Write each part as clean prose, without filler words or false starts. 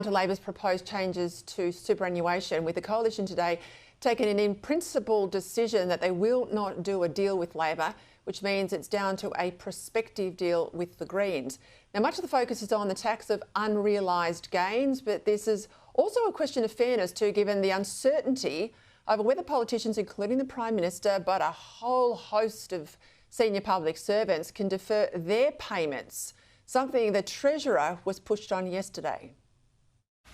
To Labor's proposed changes to superannuation, with the coalition today taking an in-principle decision that they will not do a deal with Labor, which means it's down to a prospective deal with the Greens. Now, much of the focus is on the tax of unrealised gains, but this is also a question of fairness too, given the uncertainty over whether politicians, including the Prime Minister, but a whole host of senior public servants, can defer their payments, something the Treasurer was pushed on yesterday.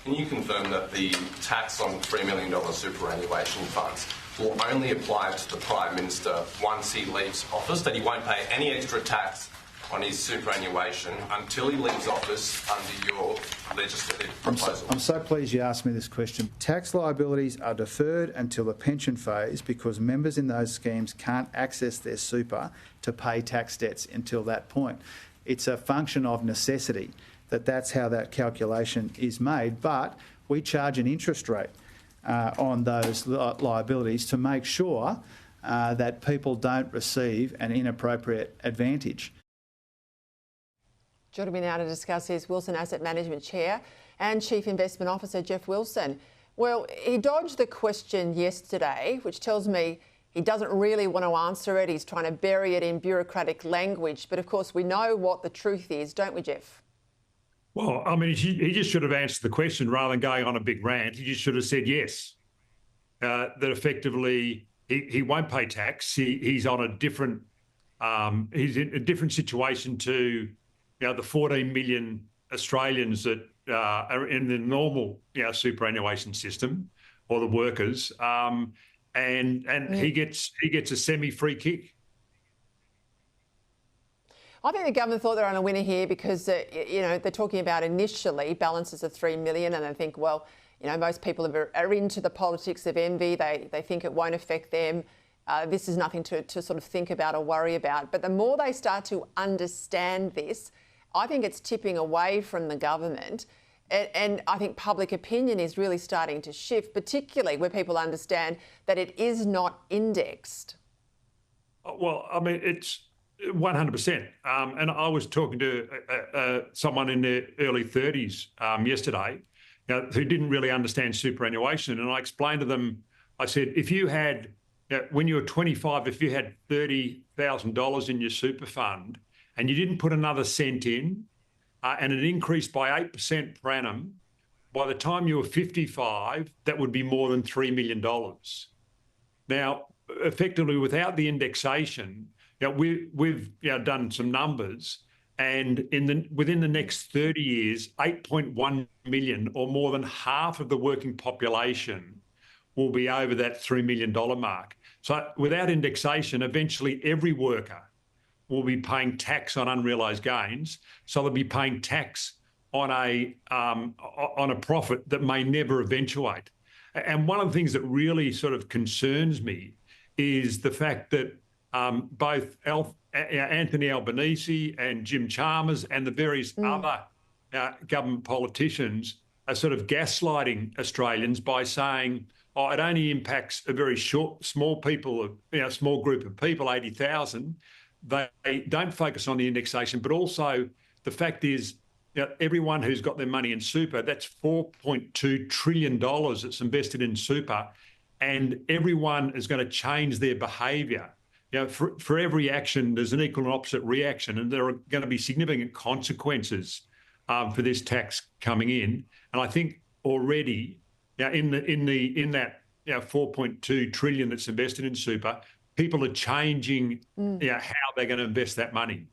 Can you confirm that the tax on $3 million superannuation funds will only apply to the Prime Minister once he leaves office, that he won't pay any extra tax on his superannuation until he leaves office under your legislative proposal? I'm so pleased you asked me this question. Tax liabilities are deferred until the pension phase because members in those schemes can't access their super to pay tax debts until that point. It's a function of necessity. That's how that calculation is made, but we charge an interest rate on those liabilities to make sure that people don't receive an inappropriate advantage. Joining me now to discuss is Wilson Asset Management Chair and Chief Investment Officer Jeff Wilson. Well, he dodged the question yesterday, which tells me he doesn't really want to answer it. He's trying to bury it in bureaucratic language, but of course we know what the truth is, don't we, Jeff? Well, I mean, he just should have answered the question rather than going on a big rant. He just should have said yes, that effectively he won't pay tax. He's on a different, he's in a different situation to, the 14 million Australians that are in the normal, superannuation system, or the workers, and he gets a semi-free kick. I think the government thought they're on a winner here because, they're talking about initially balances of $3 million, and they think, well, most people are into the politics of envy. They think it won't affect them. This is nothing to sort of think about or worry about. But the more they start to understand this, I think it's tipping away from the government. And I think public opinion is really starting to shift, particularly where people understand that it is not indexed. Well, I mean, it's 100%. And I was talking to someone in their early 30s yesterday, who didn't really understand superannuation. And I explained to them, I said, if you had, when you were 25, if you had $30,000 in your super fund and you didn't put another cent in, and it increased by 8% per annum, by the time you were 55, that would be more than $3 million. Now, effectively, without the indexation, we've done some numbers, and within the next 30 years, 8.1 million, or more than half of the working population, will be over that $3 million mark. So without indexation, eventually every worker will be paying tax on unrealised gains. So they'll be paying tax on a profit that may never eventuate. And one of the things that really sort of concerns me is the fact that both Anthony Albanese and Jim Chalmers and the various other government politicians are sort of gaslighting Australians by saying, oh, it only impacts a very small group of people, 80,000. They don't focus on the indexation, but also the fact is, everyone who's got their money in super, that's $4.2 trillion that's invested in super, and everyone is going to change their behaviour. For every action, there's an equal and opposite reaction, and there are going to be significant consequences for this tax coming in. And I think already, in that $4.2 trillion that's invested in super, people are changing how they're going to invest that money.